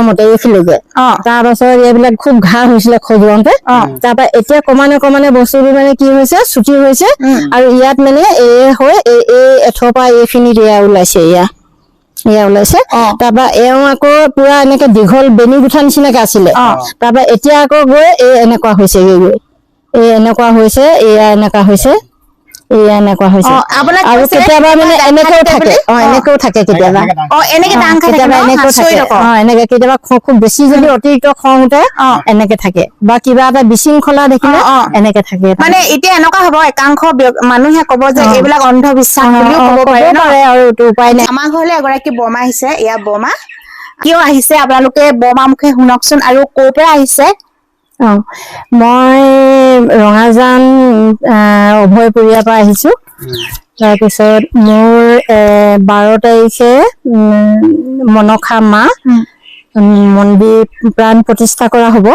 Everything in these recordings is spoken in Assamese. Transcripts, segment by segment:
প্ৰথমতে এইখিলৈকে তাৰ পাছত এইবিলাক খুব ঘাঁহ হৈছিলে খজুৱতে তাৰ পৰা এতিয়া ক্ৰমান্বয়ে বস্তুবোৰ মানে কি হৈছে ছুটি হৈছে আৰু ইয়াত মানে এই এঠৰ পৰা এইখিনিত এয়া ওলাইছে এয়া ওলাইছে তাৰপৰা এওঁ আকৌ পুৰা এনেকে দীঘল বেনি গুঠা নিচিনাকে আছিলে তাৰপৰা এতিয়া আকৌ গৈ এনেকুৱা হৈছে এনেকুৱা হৈছে এনেকুৱা হৈছে আৰু কেতিয়াবা মানে এনেকেও থাকে কেতিয়াবা এনেকে কেতিয়াবা খুব বেছি যদি অতিৰিক্ত খং উঠে এনেকে থাকে বা কিবা এটা বিশৃংখলা দেখিলে এনেকে থাকে মানে এতিয়া এনেকুৱা হ'ব একাংশ মানুহে ক'ব যে এইবিলাক অন্ধবিশ্বাস বুলিও ক'ব পাৰে আৰু এইটো উপায় নাই। আমাৰ ঘৰলৈ এগৰাকী বৰমা আহিছে এয়া বৰমা কিয় আহিছে আপোনালোকে বৰমা মুখে শুনকচোন আৰু ক'ৰ পৰা আহিছে মই ৰঙাজান অভয়পুৰীয়াৰ পৰা আহিছো তাৰপিছত মোৰ 12 তাৰিখে মনসা মা মন্দিৰ প্ৰাণ প্ৰতিষ্ঠা কৰা হ'ব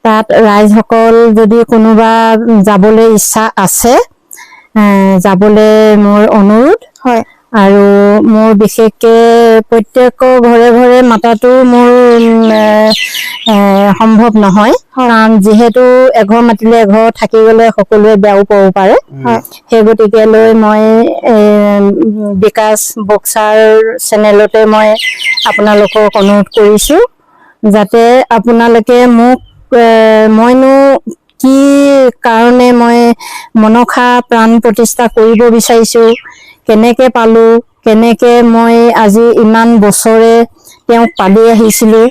তাত ৰাইজসকল যদি কোনোবা যাবলৈ ইচ্ছা আছে যাবলৈ মোৰ অনুৰোধ আৰু মোৰ বিশেষকে প্ৰত্যেকৰ ঘৰে ঘৰে মাতাটো মোৰ সম্ভৱ নহয় কাৰণ যিহেতু এঘৰ মাতিলে এঘৰ থাকি গলে সকলোৱে বেয়াও পাব পাৰে সেই গতিকে লৈ মই বিকাশ বক্সাৰ চেনেলতে মই আপোনালোকক অনুৰোধ কৰিছো যাতে আপোনালোকে মোক মইনো কি কাৰণে মই মনসা প্ৰাণ প্ৰতিষ্ঠা কৰিব বিচাৰিছো কেনেকে পালো কেনেকে মই আজি ইমান বছৰে তেওঁক পালি আহিছিলো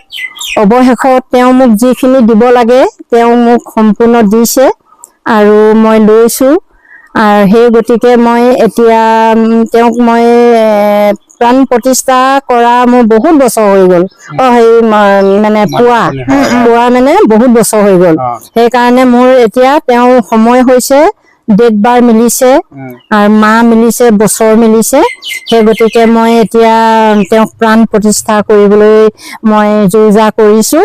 অৱশেষত তেওঁ মোক যিখিনি দিব লাগে তেওঁ মোক সম্পূৰ্ণ দিছে আৰু মই লৈছো আৰু সেই গতিকে মই এতিয়া তেওঁক মই প্ৰাণ প্ৰতিষ্ঠা কৰা মোৰ বহুত বছৰ হৈ গ'ল মানে পোৱা মানে বহুত বছৰ হৈ গ'ল সেইকাৰণে মোৰ এতিয়া তেওঁ সময় হৈছে ডেট বাৰ মিলিছে আৰু মাহ মিলিছে বছৰ মিলিছে সেই গতিকে মই এতিয়া তেওঁক প্ৰাণ প্ৰতিষ্ঠা কৰিবলৈ মই যোজা কৰিছো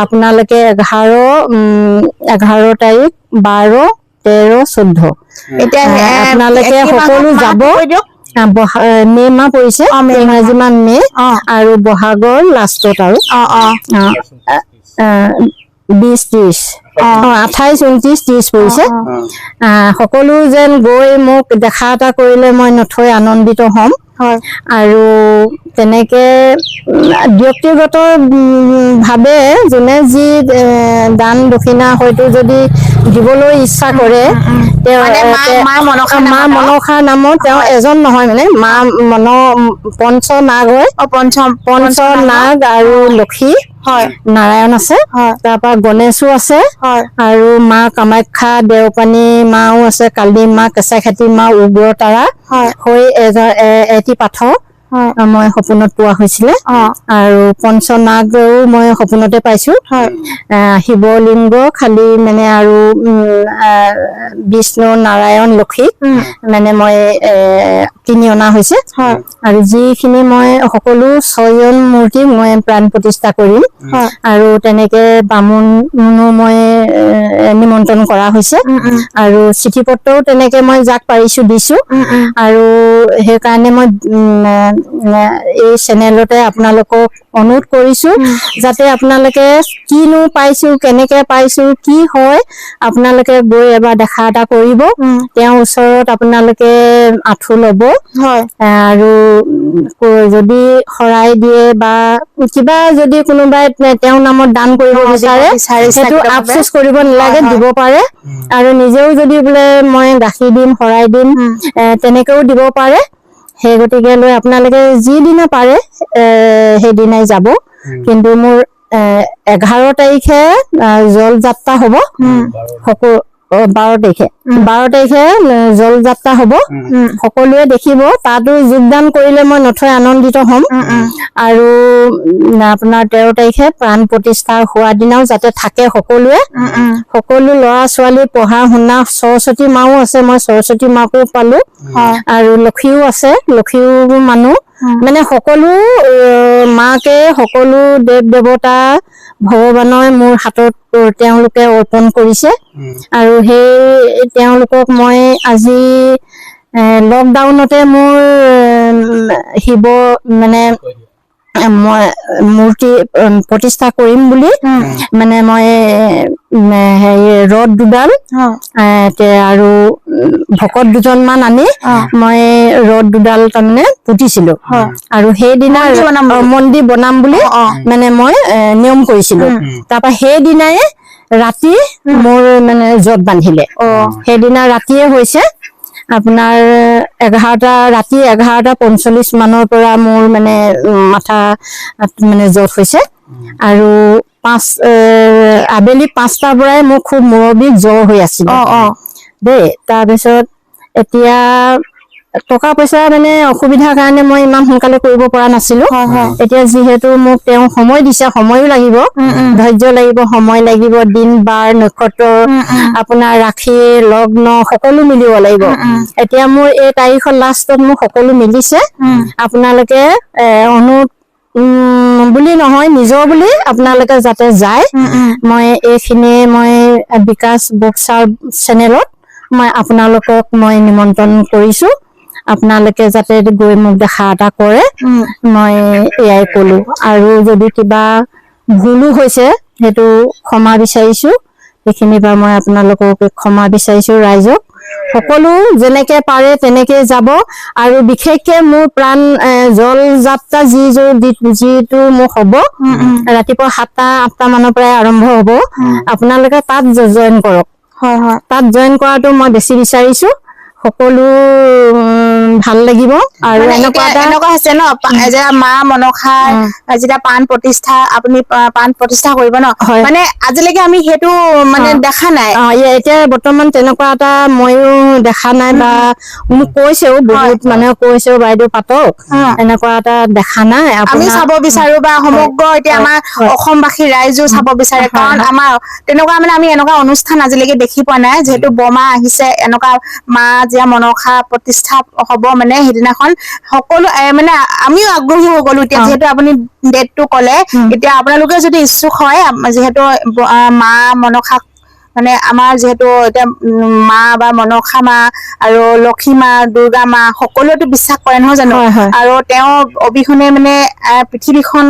আপোনালোকে 11 তাৰিখ 12, 13, 14 এতিয়া আপোনালোকে সকলো যাব মে মাহ পৰিছে ইংৰাজী মাহ মে আৰু বহাগৰ লাষ্টত আৰু 20-30 28, 29, 30 পৰিছে সকলো যেন গৈ মোক দেখা এটা কৰিলে মই নথৈ আনন্দিত হ'ম আৰু তেনেকে ব্যক্তিগত ভাৱে যোনে যি দান দক্ষিণা হয়তো যদি দিবলৈ ইচ্ছা কৰে মা মনসাৰ নামত তেওঁ এজন নহয় মানে মা পঞ্চ নাগ হয় পঞ্চ নাগ আৰু লক্ষী নাৰায়ণ আছে তাৰ পৰা গণেশো আছে আৰু মা কামাখ্যা দেওপানী মাও আছে কালি মা কেঁচাইখাতি মা উগ্ৰতাৰা হৈ এটি পাথৰ মই সপোনত পোৱা হৈছিলে আৰু পঞ্চনাগও মই সপোনতে পাইছো শিৱলিংগ খালি মানে আৰু বিষ্ণু নাৰায়ণ লক্ষী মানে মই কিনি অনা হৈছে আৰু যিখিনি মই সকলো 6জন মূৰ্তি মই প্ৰাণ প্ৰতিষ্ঠা কৰিম আৰু তেনেকে বামুণো মই নিমন্ত্ৰণ কৰা হৈছে আৰু চিঠি পত্ৰও তেনেকে মই যাক পাৰিছো দিছো আৰু সেইকাৰণে মই এই চেনেলতে আপোনালোকক অনুৰোধ কৰিছো যাতে আপোনালোকে কিনো পাইছো কেনেকে পাইছো কি হয় আপোনালোকে গৈ এবাৰ দেখা এটা কৰিব তেওঁৰ ওচৰত আপোনালোকে আঁঠু ল'ব আৰু যদি শৰাই দিয়ে বা কিবা যদি কোনোবাই তেওঁৰ নামত দান কৰিব বিচাৰে সেইটো আফচোচ কৰিব নালাগে দিব পাৰে আৰু নিজেও যদি বোলে মই গাখীৰ দিম শৰাই দিম তেনেকেও দিব পাৰে সেই গতিকে লৈ আপোনালোকে যিদিনা পাৰে সেইদিনাই যাব কিন্তু মোৰ 11 তাৰিখে জল যাত্ৰা হ'ব 12 তাৰিখে জল যাত্ৰা হ'ব সকলোৱে দেখিব তাতো যোগদান কৰিলে মই নথৈ আনন্দিত হ'ম আৰু আপোনাৰ 13 তাৰিখে প্ৰাণ প্ৰতিষ্ঠা হোৱা দিনাও যাতে থাকে সকলোৱে সকলো ল'ৰা ছোৱালী পঢ়া শুনা সৰস্বতী মাও আছে মই সৰস্বতী মাকো পালো আৰু লক্ষীও আছে লক্ষীও মানুহ মানে সকলো মাকে সকলো দেৱ দেৱতা ভগৱানৰ মোৰ হাতত তেওঁলোকে অৰ্পণ কৰিছে আৰু সেই তেওঁলোকক মই আজি লকডাউনতে মোৰ শিৱ মানে মই মূৰ্তি প্ৰতিষ্ঠা কৰিম বুলি মানে মই হেৰি ৰদ দুডাল আৰু ভকত দুজনমান আনি মই ৰদ দুডাল তাৰমানে পুতিছিলো আৰু সেইদিনা মন্দিৰ বনাম বুলি মানে মই নিয়ম কৰিছিলো। তাৰপৰা সেইদিনাই ৰাতি মোৰ মানে জত বান্ধিলে। সেইদিনা ৰাতিয়ে হৈছে আপোনাৰ ৰাতি 11:45 মানৰ পৰা মোৰ মানে মাথা মানে জত হৈছে আৰু আবেলি 5টাৰ পৰাই মোৰ খুব মূৰৰ বিষ জ্বৰ হৈ আছিল দেই। তাৰপিছত এতিয়া টকা পইচা মানে অসুবিধাৰ কাৰণে মই ইমান সোনকালে কৰিব পৰা নাছিলো। এতিয়া যিহেতু মোক তেওঁ সময় দিছে, সময়ো লাগিব, ধৈৰ্য লাগিব, সময় লাগিব, দিন বাৰ নক্ষত্ৰ আপোনাৰ ৰাশি লগ্ন সকলো মিলিব লাগিব। এতিয়া মোৰ এই তাৰিখৰ লাষ্টত মোৰ সকলো মিলিছে। আপোনালোকে বুলি নহয়, নিজৰ বুলি আপোনালোকে যাতে যায়। মই এইখিনি মই বিকাশ বক্সাৰ চেনেলত মই আপোনালোকক মই নিমন্ত্ৰণ কৰিছো। আপোনালোকে যাতে গৈ মোক দেখা এটা কৰে, মই এয়াই কলো। আৰু যদি কিবা ভুলো হৈছে সেইটো ক্ষমা বিচাৰিছো। সেইখিনিৰ পৰা মই আপোনালোকক ক্ষমা বিচাৰিছো। ৰাইজক সকলো যেনেকে পাৰে তেনেকে যাব। আৰু বিশেষকে মোৰ প্ৰাণ জল যাত্ৰা যিটো মোৰ হব ৰাতিপুৱা 7টা-8টা মানৰ পৰাই আৰম্ভ হব। আপোনালোকে তাত জইন কৰক। তাত জইন কৰাটো মই বেছি বিচাৰিছো। সকলো ভাল লাগিব। আৰু এনেকুৱা হৈছে ন যে মা মনসাৰ যেতিয়া প্ৰাণ প্ৰতিষ্ঠা আপুনি প্ৰাণ প্ৰতিষ্ঠা কৰিব ন, মানে আজিলৈকে আমি সেইটো মানে দেখা নাই। এতিয়া বৰ্তমান তেনেকুৱা এটা ময়ো দেখা নাই বা মোক কৈছেও, বহুত মানুহে কৈছেও বাইদেউ পাতক, এনেকুৱা এটা দেখা নাই। আমি চাব বিচাৰো বা সমগ্ৰ এতিয়া আমাৰ অসমবাসী ৰাইজো চাব বিচাৰে, কাৰণ আমাৰ তেনেকুৱা মানে আমি এনেকুৱা অনুষ্ঠান আজিলৈকে দেখি পোৱা নাই। যিহেতু বমা আহিছে, এনেকুৱা মা যেতিয়া মনসা প্ৰতিষ্ঠা হব মানে সেইদিনাখন সকলো মানে আমিও আগ্ৰহী হৈ গলো। এতিয়া যিহেতু আপুনি ডেটটো ক'লে, এতিয়া আপোনালোকে যদি ইচ্ছুক হয়, যিহেতু মা মনসাক মানে আমাৰ যিহেতু এতিয়া মা বা মনসা মা আৰু লক্ষী মা, দুৰ্গা মা সকলোৱেতো বিশ্বাস কৰে নহয় জানো। আৰু তেওঁ অবিহনে মানে পৃথিৱীখন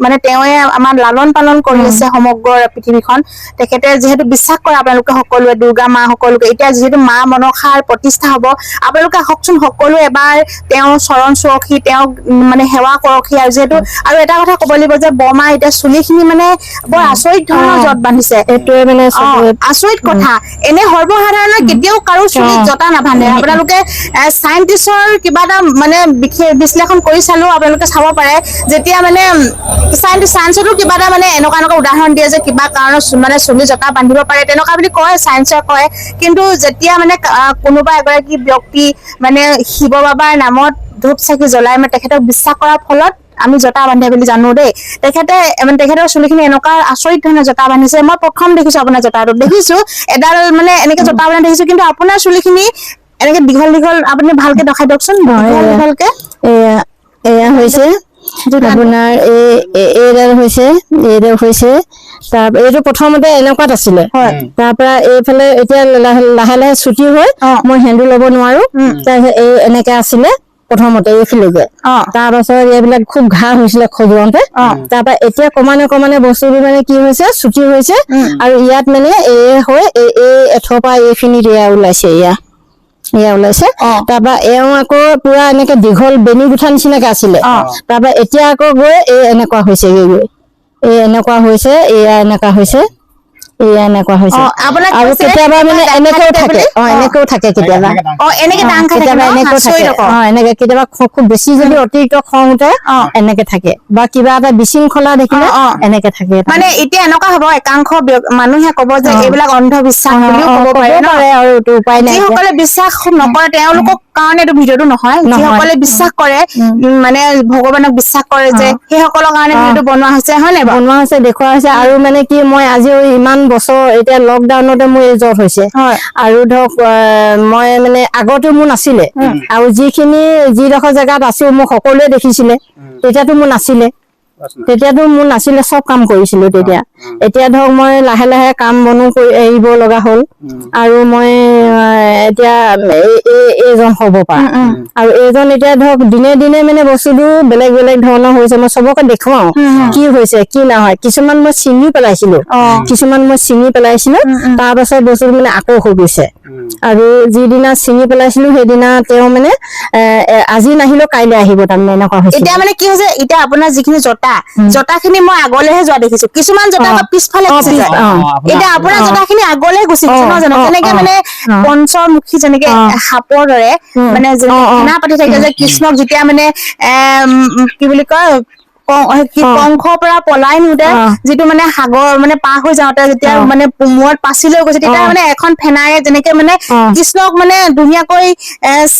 মানে তেওঁৱে আমাৰ লালন পালন কৰি আছে সমগ্ৰ পৃথিৱীখন। তেখেতে যিহেতু বিশ্বাস কৰে আপোনালোকে সকলোৱে, দুৰ্গা মা সকলোকে। এতিয়া যিহেতু মা মনসাৰ প্ৰতিষ্ঠা হব, আপোনালোকে আহকচোন সকলো এবাৰ তেওঁৰ চৰণ চুৱকহি, তেওঁক মানে সেৱা কৰকহি। আৰু যিহেতু আৰু এটা কথা ক'ব লাগিব যে বৰমা এতিয়া চুলিখিনি মানে বৰ আচৰিত ধৰণৰ জট বান্ধিছে। এইটোৱে মানে আচৰিত কথা। এনে সৰ্বসাধাৰণে কেতিয়াও কাৰো চুলিত জটা নাবান্ধে। আপোনালোকে চাইন্টিষ্টৰ কিবা এটা মানে বিশ্লেষণ কৰি চালেও আপোনালোকে চাব পাৰে, যেতিয়া মানে চাইন্সতো কিবা এটা মানে এনেকুৱা উদাহৰণ দিয়ে যে কিবা কাৰণত মানে চুলি জটা বান্ধিব পাৰে, তেনেকুৱা বুলি কয়, চাইন্সে কয়। কিন্তু যেতিয়া মানে কোনোবা এগৰাকী ব্যক্তি মানে শিৱ বাবাৰ নামত ধূপ চাকি জ্বলাই মানে তেখেতক বিশ্বাস কৰাৰ ফলত আমি জটা বান্ধে বুলি জানো দেই। তেখেতৰ চুলিখিনি এনেকুৱা আচৰিত ধৰণৰ জটা বান্ধিছে। মই প্ৰথম দেখিছো আপোনাৰ জটাটো, দেখিছো এডাল মানে এনেকে জটা বান্ধা দেখিছো, কিন্তু আপোনাৰ চুলিখিনি এনেকে দীঘল দীঘল। আপুনি ভালকে দেখাই দিয়কচোন, দীঘল দীঘলকে। এয়া হৈছে আপোনাৰ এইডাল হৈছে এইটো প্ৰথমতে এনেকুৱাত আছিলে। তাৰ পৰা এইফালে এতিয়া লাহে লাহে ছুটি হৈ মই হেন্দু ল'ব নোৱাৰো। তাৰপিছত এই এনেকে আছিলে প্ৰথমতে এইখিনিকে। তাৰ পাছত এইবিলাক খুব ঘাঁ হৈছিলে খজুৱতে। তাৰ পৰা এতিয়া ক্ৰমান্বয়ে বস্তুটো মানে কি হৈছে, ছুটি হৈছে। আৰু ইয়াত মানে এই এঠৰ পৰা এইখিনিত এয়া ওলাইছে, এয়া ওলাইছে। তাৰপৰা এওঁ আকৌ পুৰা এনেকে দীঘল বেনি গুঠা নিচিনাকে আছিলে। তাৰপৰা এতিয়া আকৌ গৈ এনেকুৱা হৈছে, এনেকুৱা হৈছে, এয়া এনেকুৱা হৈছে, এয়া এনেকুৱা হৈছে। আৰু কেতিয়াবা মানে এনেকেও থাকে, এনেকেও থাকে কেতিয়াবা। কেতিয়াবা এনেকেও থাকে, এনেকে কেতিয়াবা খুব বেছি যদি অতিৰিক্ত খং উঠে এনেকে থাকে, বা কিবা এটা বিশৃংখলা দেখিলে এনেকে থাকে। মানে এতিয়া এনেকুৱা হব, একাংশ মানুহে কব যে এইবিলাক অন্ধবিশ্বাস বুলিও কব পাৰে ন। আৰু এইটো উপায় নাই। যিসকলে বিশ্বাস নকৰে তেওঁলোকক কাৰণে এইটো ভিডিঅ'টো নহয়। যিসকলে বিশ্বাস কৰে, মানে ভগৱানক বিশ্বাস কৰে, যে সেইসকলৰ কাৰণে ভিডিঅ'টো বনোৱা হৈছে, হয় নাই? বনোৱা হৈছে, দেখুওৱা হৈছে। আৰু মানে কি, মই আজিও ইমান বছৰ এতিয়া লকডাউনতে মোৰ এই জ্বৰ হৈছে। আৰু ধৰক মই মানে আগতেও মোৰ নাছিলে, আৰু যিডোখৰ জেগাত আছো মোক সকলোৱে দেখিছিলে, তেতিয়াতো মোৰ নাছিলে। তেতিয়াতো মোৰ নাছিলে, চব কাম কৰিছিলো তেতিয়া। এতিয়া ধৰক মই লাহে লাহে কাম বনো কৰি এৰিব লগা হ'ল, আৰু মই এতিয়া এইজন হ'ব পাৰা, আৰু এইজন এতিয়া ধৰক দিনে দিনে মানে বস্তুটো বেলেগ বেলেগ ধৰণৰ হৈছে। মই চবকে দেখুৱাও কি হৈছে কি নহয়। কিছুমান মই ছিঙি পেলাইছিলো, তাৰ পাছত বস্তুটো মানে আকৌ হৈ গৈছে। আৰু যিদিনা ছিঙি পেলাইছিলো সেইদিনা তেওঁ মানে আজি নাহিলেও কাইলৈ আহিব, তাৰমানে এনেকুৱা হৈছে। এতিয়া মানে কি হৈছে, এতিয়া আপোনাৰ যিখিনি জোতা খিনি মই আগলেহে যোৱা দেখিছো, কিছুমান জোতা আকৌ পিছফালে গুচি যায়। এতিয়া আপোনাৰ জোতা খিনি আগলে গুচি গৈছে নহয় জানো? তেনেকে মানে পঞ্চমুখী যেনেকে সাপৰ দৰে মানে সেনা পাতি থাকে যে, কৃষ্ণক যেতিয়া মানে কি বুলি কয় কংসৰ পৰা পলাই নিওঁতে যিটো মানে সাগৰ মানে পাৰ হৈ যাওঁতে যেতিয়া মানে মূৰত পাচি লৈ গৈছে, তেতিয়া মানে এখন ফেনাৰে যেনেকে মানে কৃষ্ণক মানে ধুনীয়াকৈ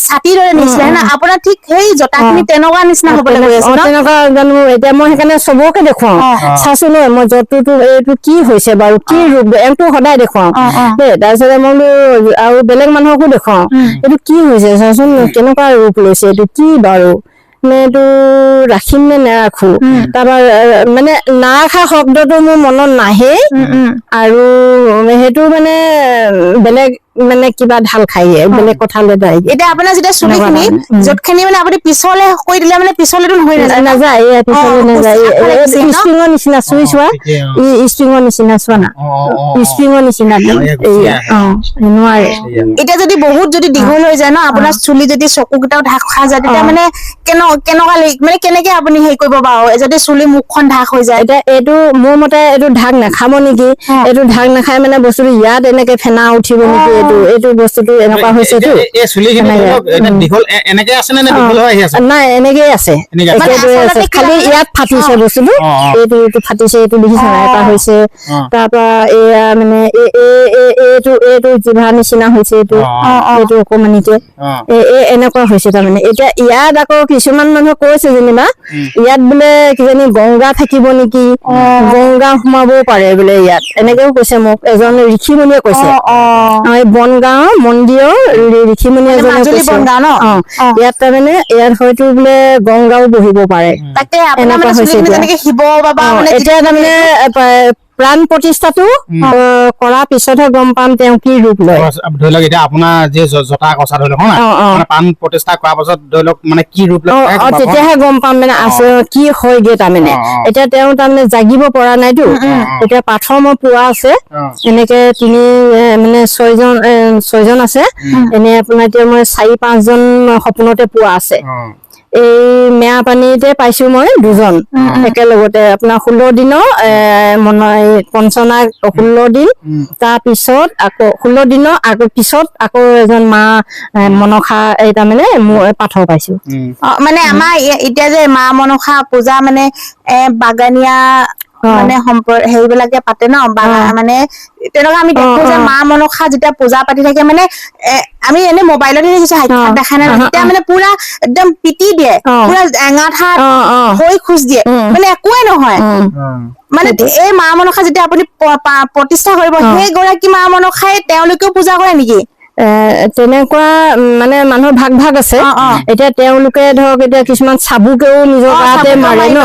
ছাতি দৰে নিছিলে না, আপোনাৰ ঠিক সেই জোতা খিনি তেনেকুৱা নিচিনা হবলৈ গৈ আছে ন? তেনেকুৱা জানো। এতিয়া মই সেইকাৰণে চবকে দেখুৱাও, চাচোন মই জতুটো এইটো কি হৈছে বাৰু, কি ৰূপ, এইটো সদায় দেখুৱাও দেই। তাৰপিছতে মই বোলো আৰু বেলেগ মানুহকো দেখুৱাও, এইটো কি হৈছে চাচোন, কেনেকুৱা ৰূপ লৈছে, এইটো কি বাৰু, মানে এইটো ৰাখিম নে নাৰাখো। তাৰপৰা মানে নাৰাখা শব্দটো মোৰ মনত নাহেই, আৰু সেইটো মানে বেলেগ মানে কিবা ঢাল খাই বেলেগ কথা লৈ যায়। এতিয়া আপোনাৰ যেতিয়া চুলি খিনি য'ত খিনি মানে আপুনি পিছলে কৰি দিলে মানে পিছলেতো হৈ নাযায়, পিছলে নাযায়। স্প্ৰিঙৰ নিচিনা চুই চোৱা, স্প্ৰিঙৰ নিচিনা চোৱা না, স্প্ৰিঙৰ নিচিনা নোৱাৰে। এতিয়া যদি বহুত যদি দীঘল হৈ যায় ন, আপোনাৰ চুলি যদি চকু কেইটাও ঢাক খোৱা যায়, তেতিয়া মানে কেনেকুৱা মানে কেনেকে আপুনি হেৰি কৰিব বাৰু, যদি চুলি মুখখন ঢাক হৈ যায়? এতিয়া এইটো মোৰ মতে এইটো ঢাক নাখাব নেকি, এইটো ঢাক নাখাই মানে বস্তুটো ইয়াত এনেকে ফেনা উঠিব নেকি, এইটো বস্তুটো এনেকুৱা হৈছেতো। নাই, এনেকেই আছে, খালি ইয়াত ফাটিছে বস্তুটো, এইটো ফাটিছে, এইটো দেখিছে নাই, এটা হৈছে। তাৰ পৰা এয়া মানে এইটো জিভা নিচিনা হৈছে, এইটো অকমানিকে এনেকুৱা হৈছে তাৰমানে। এতিয়া ইয়াত আকৌ কিছুমান মানুহে কৈছে যেনিবা, ইয়াত বোলে কিজানি গংগা থাকিব নেকি, গংগা সোমাবও পাৰে বোলে ইয়াত, এনেকেও কৈছে মোক এজন ঋষিমুনিয়ে কৈছে। এই বনগাঁও মন্দিৰৰ ঋষিমুনি এজনে কৈছে, ইয়াত তাৰমানে ইয়াত হয়তো বোলে গংগাও বহিব পাৰে, এনেকুৱা হৈছে এতিয়া। এতিয়া তাৰমানে প্ৰাণ প্ৰতিষ্ঠাটো কৰাৰ পিছতহে গম পাম তেওঁ কি ৰূপ লয়। ধৰি লওক এতিয়া আপোনাৰ যি জটা কচা ধৰি লওক মানে প্ৰাণ প্ৰতিষ্ঠা কৰাৰ পাছত ধৰি লওক মানে কি ৰূপ লয়, তেতিয়াহে গম পাম মানে আছে কি হয়গে তাৰমানে। এতিয়া তেওঁ তাৰমানে জাগিব পৰা নাইতো, এতিয়া পাথৰ মই পোৱা আছে, এনেকে মানে ছয়জন আছে, এনে আপোনাৰ এতিয়া মই 4-5জন সপোনতে পোৱা আছে। এই মেয়া পানীতে পাইছো মই 2জন একেলগতে, আপোনাৰ 16 দিনৰ পঞ্চনা 16 দিন, তাৰ পিছত আকৌ 16 দিনৰ পিছত আকৌ এজন মা মনসা তাৰমানে পাথৰ পাইছো। মানে আমাৰ এতিয়া যে মা মনসা পূজা মানে বাগানীয়া মানে হেৰিবিলাকে পাতে ন, মানে তেনেকুৱা আমি দেখো যে মা মনসা যেতিয়া পূজা পাতি থাকে মানে আমি এনে মোবাইলতে দেখিছো, সাক্ষাৎ দেখা নাই, তেতিয়া মানে পুৰা একদম পিটি দিয়ে, পুৰা এঙাঠাত হৈ খোজ দিয়ে, মানে একোৱে নহয়। মানে এই মা মনসা যেতিয়া আপুনি প্ৰতিষ্ঠা কৰিব, সেই গৰাকী মা মনসাই তেওঁলোকেও পূজা কৰে নেকি? তেনেকুৱা মানে মানুহৰ ভাগ ভাগ আছে। এতিয়া তেওঁলোকে ধৰক এতিয়া কিছুমান চাবুকেও নিজৰ গাতে মাৰে ন,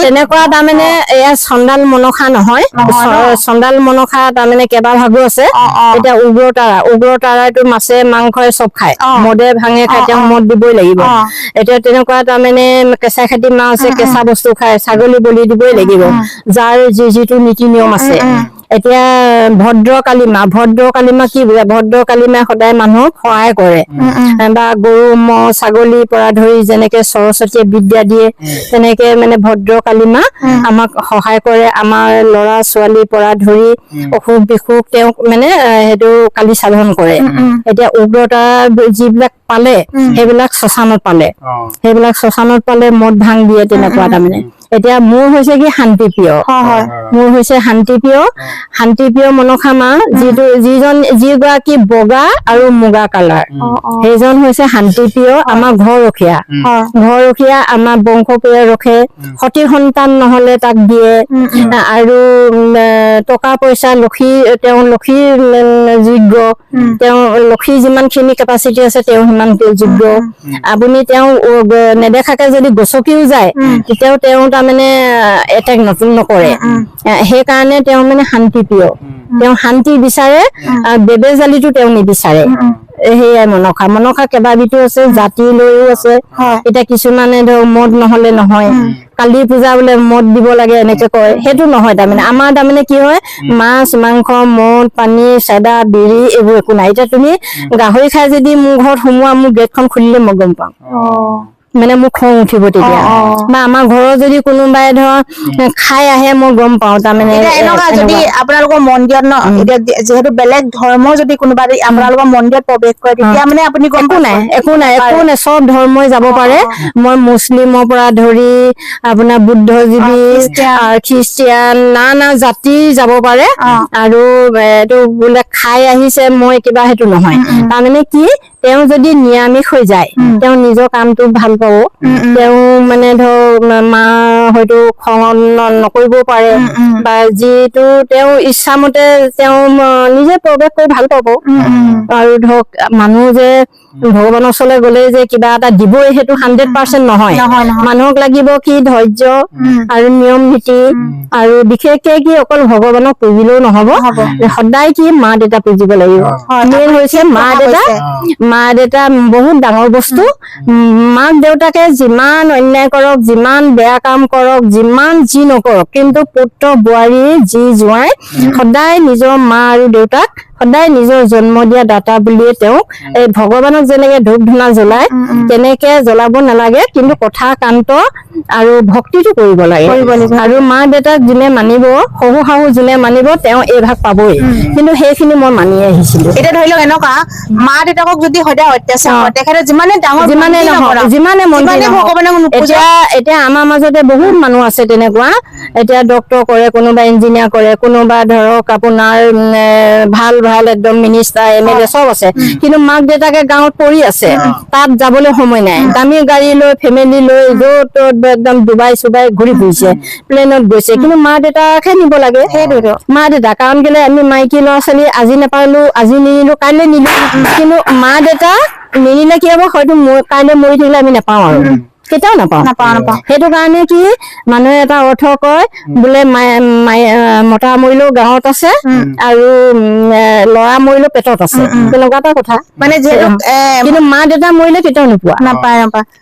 তেনেকুৱা তাৰমানে এয়া চণ্ডাল মনসা নহয়, চণ্ডাল মনসা তাৰমানে কেইবা ভাগো আছে। এতিয়া উগ্ৰতাৰাটো মাছে মাংসই চব খায়, মদে ভাঙে খায়, তেওঁক মদ দিবই লাগিব। এতিয়া তেনেকুৱা তাৰমানে কেঁচা খাতি মা আছে, কেঁচা বস্তু খায়, ছাগলী বলি দিবই লাগিব, যাৰ যিটো নীতি নিয়ম আছে। এতিয়া ভদ্ৰকালী মা কি বুজা, ভদ্ৰকালী মাই সদায় মানুহক সহায় কৰে, বা গৰু ম'হ ছাগলীৰ পৰা ধৰি যেনেকে সৰস্বতীয়ে বিদ্যা দিয়ে, তেনেকে মানে ভদ্ৰকালী মা আমাক সহায় কৰে। আমাৰ ল'ৰা ছোৱালীৰ পৰা ধৰি অসুখ বিসুখ তেওঁক মানে সেইটো কালি সাধন কৰে। এতিয়া উগ্ৰতা যিবিলাক পালে সেইবিলাক শ্মশানত পালে, মদ ভাং দিয়ে তেনেকুৱা তাৰমানে। এতিয়া মোৰ হৈছে কি শান্তিপ্ৰিয়, মোৰ হৈছে শান্তিপ্ৰিয় মনসা মা, যিগৰাকী বগা আৰু মুগা কালাৰ, সেইজন হৈছে শান্তিপ্ৰিয়, আমাৰ ঘৰৰখীয়া, আমাৰ বংশ ৰখে, সতী সন্তান নহলে তাক দিয়ে, আৰু টকা পইচা তেওঁ লক্ষীৰ যোগ্য, তেওঁ লক্ষীৰ যিমানখিনি কেপাচিটি আছে তেওঁ সিমান যোগ্য। আপুনি তেওঁ নেদেখাকে যদি গছকিও যায় তেতিয়াও তেওঁ তাৰমানে এটেক নকৰে, সেইকাৰণে তেওঁ মানে শান্তিপ্ৰিয়, তেওঁ শান্তি বিচাৰে, বেবেজালিটো তেওঁ নিবিচাৰে। সেয়াই মনসা কেইবাবিধো আছে, জাতি লৈও আছে। এতিয়া কিছুমানে ধৰক মদ নহলে নহয়, কালী পূজা বোলে মদ দিব লাগে এনেকে কয়, সেইটো নহয়। তাৰমানে আমাৰ তাৰমানে কি হয়, মাছ মাংস মদ পানী চাদা বিড়ি এইবোৰ একো নাই। এতিয়া তুমি গাহৰি খাই যদি মোৰ ঘৰত সোমোৱা, মোৰ গেটখন খুলিলে মই গম পাম, মানে মোৰ খং উঠিব তেতিয়া। বা আমাৰ ঘৰত যদি কোনোবাই ধৰ খাই আহে মই গম পাওঁ। তাৰমানে এনেকুৱা যদি আপোনালোকৰ মন্দিৰত ন, এতিয়া যিহেতু বেলেগ ধৰ্ম যদি কোনোবা আপোনালোকৰ মন্দিৰত প্ৰৱেশ কৰে তেতিয়া মানে আপুনি একো নাই, চব ধৰ্মই যাব পাৰে। মই মুছলিমৰ পৰা ধৰি আপোনাৰ বুদ্ধজীৱী, খ্ৰীষ্টিয়ান, নানা জাতি যাব পাৰে। আৰু এইটো বোলে খাই আহিছে মই কিবা, সেইটো নহয়। তাৰমানে কি, তেওঁ যদি নিৰামিষ হৈ যায় তেওঁ নিজৰ কামটো ভাল পাব, তেওঁ মানে ধৰ মা হয়তো খঙন নকৰিবও পাৰে, বা যিটো তেওঁৰ ইচ্ছামতে তেওঁ নিজে প্ৰৱেশ কৰি ভাল পাব। আৰু ধৰক মানুহ যে ভগৱানৰ ওচৰলৈ গ'লে যে কিবা এটা দিবই, সেইটো 100% নহয়। মানুহক লাগিব কি ধৈৰ্য আৰু নিয়ম নীতি, আৰু বিশেষকে কি অকল ভগৱানক পুজিলেও নহব, সদায় কি মা দেউতা পুজিব লাগিব। মেইন হৈছে মা দেউতা বহুত ডাঙৰ বস্তু। মাক দেউতাকে যিমান অন্যায় কৰক, যিমান বেয়া কাম কৰক, যিমান যি নকৰক, কিন্তু পুত্ৰ বোৱাৰী যি জোঁৱাই সদায় নিজৰ মা আৰু দেউতাক সদায় নিজৰ জন্ম দিয়া দাতা বুলিয়ে তেওঁ এই ভগৱানক যেনেকে ধূপ ধূনা জ্বলায় তেনেকে জ্বলাব নালাগে, কিন্তু কথা কান্ত আৰু ভক্তিটো কৰিব লাগে। আৰু মা দেউতাক যোনে মানিব, শহু শাহু যোনে মানিব, তেওঁ এই ভাগ পাবই। কিন্তু সেইখিনি মই মানি আহিছিলো। এতিয়া ধৰি লওক এনেকুৱা, মা দেউতাকক যদি সদায় অত্যাচাৰ কৰে, তেখেতে যিমানে মন্দিৰ ভগৱানক নোপোজে। এতিয়া আমাৰ মাজতে বহুত মানুহ আছে তেনেকুৱা, এতিয়া ডক্তৰ কৰে, কোনোবা ইঞ্জিনিয়াৰ কৰে, কোনোবা ধৰক আপোনাৰ ভাল একদম মিনিষ্টাৰ MLA চব আছে, কিন্তু মাক দেউতাকে গাঁৱত পৰি আছে, তাত যাবলৈ সময় নাই। দামী গাড়ী লৈ ফেমিলি লৈ য'ত ত'ত একদম ডুবাই চুবাই ঘূৰি ফুৰিছে, প্লেনত গৈছে, কিন্তু মা দেউতাকহে নিব লাগে। সেইটোতো মা দেউতা, কাৰণ কেলে আমি মাইকী ল'ৰা ছোৱালী আজি নাপালো, আজি নিনিলো, কাইলৈ নিলো, কিন্তু মা দেউতা নিনিলে কি হব, হয়তো কাইলৈ মৰি থাকিলে আমি নাপাওঁ, আৰু কেতিয়াও নাপাওঁ। সেইটো কাৰণে কি মানুহে এটা অৰ্থ কয় বোলে মতা মৰিলেও গাঁৱত আছে, আৰু ল'ৰা মৰিলেও পেটত আছে, তেনেকুৱা এটা কথা। মানে কিন্তু মা দেউতা মৰিলে কেতিয়াও নোপোৱা নাপায়।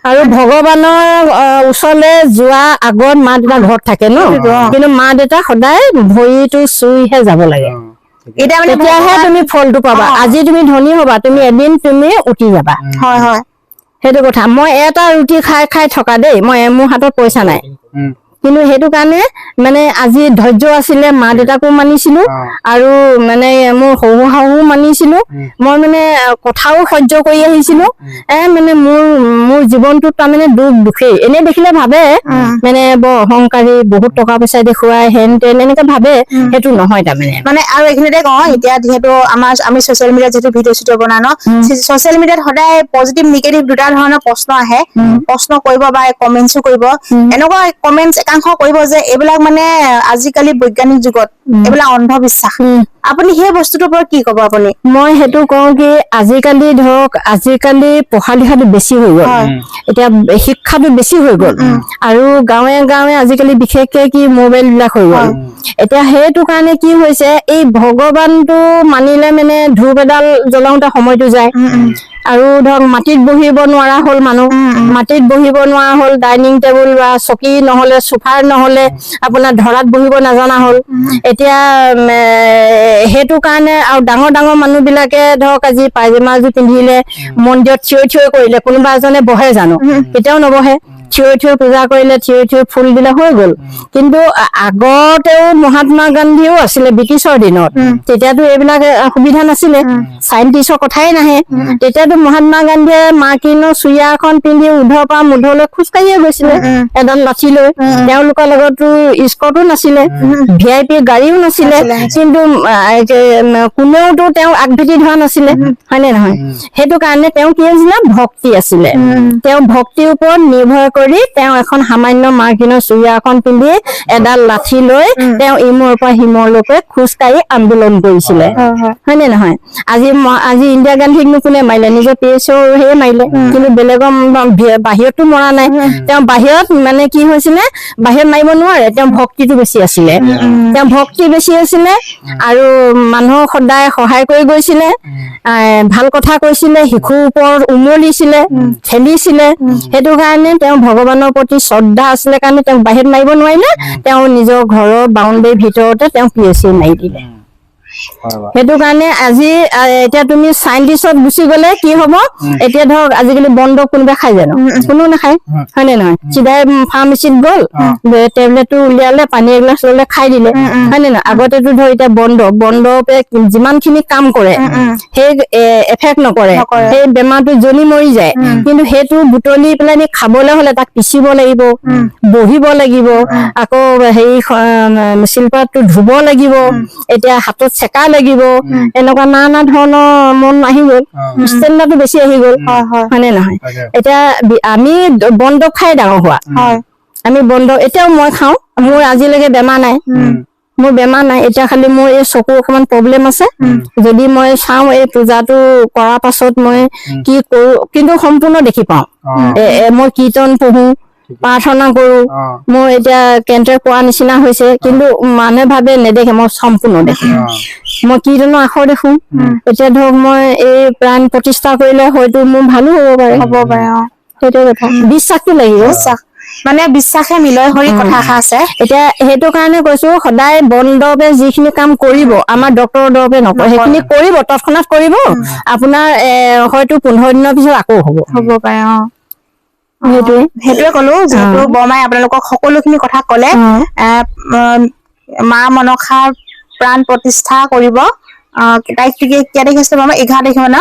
আৰু ভগৱানৰ ওচৰলৈ যোৱা আগত মা দেউতা ঘৰত থাকে ন, কিন্তু মা দেউতা সদায় ভৰিটো চুইহে যাব লাগে। তেতিয়াহে তুমি ফলটো পাবা। আজি তুমি ধনী হবা, তুমি এদিন তুমি উঠি যাবা। সেইটো কথা। মই এটা ৰুটি খাই থকা দেই, মোৰ হাতত পইচা নাই, কিন্তু সেইটো কাৰণে মানে আজি ধৈৰ্য আছিলে, মা দেউতাকো মানিছিলো, আৰু মানে মোৰ শহু শাহু মানিছিলো। মই মানে কথাও সহ্য কৰি আহিছিলো। মানে মোৰ জীৱনটোত তাৰমানে দুখেই। এনে দেখিলে ভাবে মানে বৰ অহংকাৰী, বহুত টকা পইচা দেখুৱাই, হেন তেন এনেকে ভাবে, সেইটো নহয়। তাৰমানে মানে আৰু এইখিনিতে কওঁ, এতিয়া যিহেতু আমি ছচিয়েল মিডিয়াত যিহেতু ভিডিঅ' চিডিঅ' বনাই ন, ছচিয়েল মিডিয়াত সদায় পজিটিভ নিগেটিভ দুটা ধৰণৰ প্ৰশ্ন আহে। প্ৰশ্ন কৰিব বা কমেন্টছো কৰিব। এনেকুৱা কমেন্টছ একাংশ কৰিব যে এইবিলাক মানে আজিকালি বৈজ্ঞানিক যুগত এইবিলাক অন্ধবিশ্বাস। আপুনি সেই বস্তুটোৰ ওপৰত কি ক'ব? আপুনি মই সেইটো কওঁ কি, আজিকালি পঢ়া লিখাটো বেছি হৈ গ'ল, এতিয়া শিক্ষাটো বেছি হৈ গ'ল, আৰু গাঁৱে গাঁৱে আজিকালি বিশেষকে কি মোবাইল বিলাক হৈ গ'ল। এতিয়া সেইটো কাৰণে কি হৈছে, এই ভগৱানটো মানিলে মানে ধূপ এডাল জ্বলাওতে সময়টো যায়, আৰু ধৰক মাটিত বহিব নোৱাৰা হ'ল মানুহ, মাটিত বহিব নোৱাৰা হ'ল, ডাইনিং টেবুল বা চকী নহলে, চোফাৰ নহলে আপোনাৰ ধৰাত বহিব নাজানা হ'ল। এতিয়া সেইটো কাৰণে, আৰু ডাঙৰ ডাঙৰ মানুহ বিলাকে ধৰক আজি পায়জামা এযোৰ পিন্ধিলে মন্দিৰত থিয় কৰিলে, কোনোবা এজনে বহে জানো? কেতিয়াও নবহে। থিয় পূজা কৰিলে, থিয় ফুল দিলে হৈ গ'ল। কিন্তু আগতেও মহাত্মা গান্ধীও আছিলে ব্ৰিটিছৰ দিনত, তেতিয়াতো এইবিলাক সুবিধা নাছিলে, চাইন্টিষ্টৰ কথাই নাহে। তেতিয়াতো মহাত্মা গান্ধীয়ে মাৰ্কিনৰ চুৰিয়া এখন পিন্ধি উধৰ পৰা মুধলৈ খোজকাঢ়িয়ে গৈছিলে এডাল লাঠি লৈ। তেওঁলোকৰ লগতো স্কৰ্টো নাছিলে, VIP গাড়ীও নাছিলে, কিন্তু কোনেওতো তেওঁ আগভেটি ধৰা নাছিলে, হয় নে নহয়? সেইটো কাৰণে তেওঁ কি আছিলে, ভক্তি আছিলে। তেওঁ ভক্তিৰ ওপৰত নিৰ্ভৰ কৰি তেওঁ এখন সামান্য মাৰ্কিনৰ চুৰিয়া এখন পিন্ধি এডাল লাঠি লৈ তেওঁ ইমূৰৰ পৰা সিমূৰলৈকে খোজকাঢ়ি আন্দোলন কৰিছিলে, হয় নে নহয়? আজি ইন্দিৰা গান্ধীকনো কোনে মাৰিলে? নিজৰ PSO সেয়ে মাৰিলে, কিন্তু বেলেগৰ বাহিৰতো মৰা নাই। তেওঁ বাহিৰত মানে কি হৈছিলে, বাহিৰত মাৰিব নোৱাৰে, তেওঁ ভক্তিটো বেছি আছিলে। তেওঁ ভক্তি বেছি আছিলে আৰু মানুহক সদায় সহায় কৰি গৈছিলে, ভাল কথা কৈছিলে, শিশুৰ ওপৰত উমলিছিলে, খেলিছিলে। সেইটো কাৰণে তেওঁ ভগৱানৰ প্ৰতি শ্ৰদ্ধা আছিলে কাৰণে তেওঁক বাহিৰত মাৰিব নোৱাৰিলে, তেওঁ নিজৰ ঘৰৰ বাউণ্ডেৰীৰ ভিতৰতে তেওঁ PSC মাৰি দিলে। সেইটো কাৰণে আজি এতিয়া তুমি চাইন্টিষ্টত গুচি গলে কি হব, এতিয়া ধৰক আজিকালি বন্ধ কোনোবাই খাই জানো? কোনো নাখায়, হয় নে নহয়? চিধাই ফাৰ্মাচীত গ'ল, টেবলেটটো উলিয়ালে, পানী এগিলাচ ললে, খাই দিলে, হয় নে নহয়? আগতেতো ধৰ এতিয়া বন্ধতে যিমান খিনি কাম কৰে সেই এফেক্ট নকৰে, সেই বেমাৰটো জ্বলি মৰি যায়। কিন্তু সেইটো বুটলি পেলাই খাবলৈ হলে তাক পিচিব লাগিব, বহিব লাগিব, আকৌ হেৰি শিলপাতটো ধুব লাগিব, এতিয়া হাতত চেকা লাগিব, এনেকুৱা নানা ধৰণৰ মন আহি গল, ষ্টেণ্ডাৰ্ডটো বেছি আহি গল, হয় নে নহয়? এতিয়া আমি বন্ধ খাই ডাঙৰ হোৱা, আমি বন্ধ এতিয়াও মই খাওঁ, মোৰ আজিলৈকে বেমাৰ নাই, মোৰ বেমাৰ নাই। এতিয়া খালি মোৰ এই চকু অকমান প্ৰব্লেম আছে, যদি মই চাওঁ এই পূজাটো কৰাৰ পাছত মই কি কৰো, কিন্তু সম্পূৰ্ণ দেখি পাওঁ। মই কীৰ্তন পঢ়ো, প্ৰাৰ্থনা কৰো, মোৰ এতিয়া কেন্দ্ৰ পোৱা নিচিনা হৈছে, কিন্তু মানুহে ভাবে নেদেখে, মই সম্পূৰ্ণ দেখো। মই কীৰ্তনৰ আখৰ দেখো। এতিয়া ধৰক মই এই প্ৰাণ প্ৰতিষ্ঠা কৰিলে হয়তো মোৰ ভালো হ'ব পাৰে। সেইটো কথা, বিশ্বাসটো লাগিব। মানে বিশ্বাসে মিলয় হৰি কথা আছে। এতিয়া সেইটো কাৰণে কৈছো, সদায় বন দৰৱে যিখিনি কাম কৰিব, আমাৰ ডক্তৰৰ দৰৱে নকৰে, সেইখিনি কৰিব, তৎক্ষণাৎ কৰিব, আপোনাৰ হয়তো 15 দিনৰ পিছত আকৌ হ'ব পাৰে। সেইটোৱে কলো, যিহেতু বৰমাই আপোনালোকক সকলোখিনি কথা কলে, মা মনসাৰ প্ৰাণ প্ৰতিষ্ঠা কৰিব। তাৰিখ কেতিয়া তাৰিখ আছিলে বৰমা? 11 তাৰিখে ন?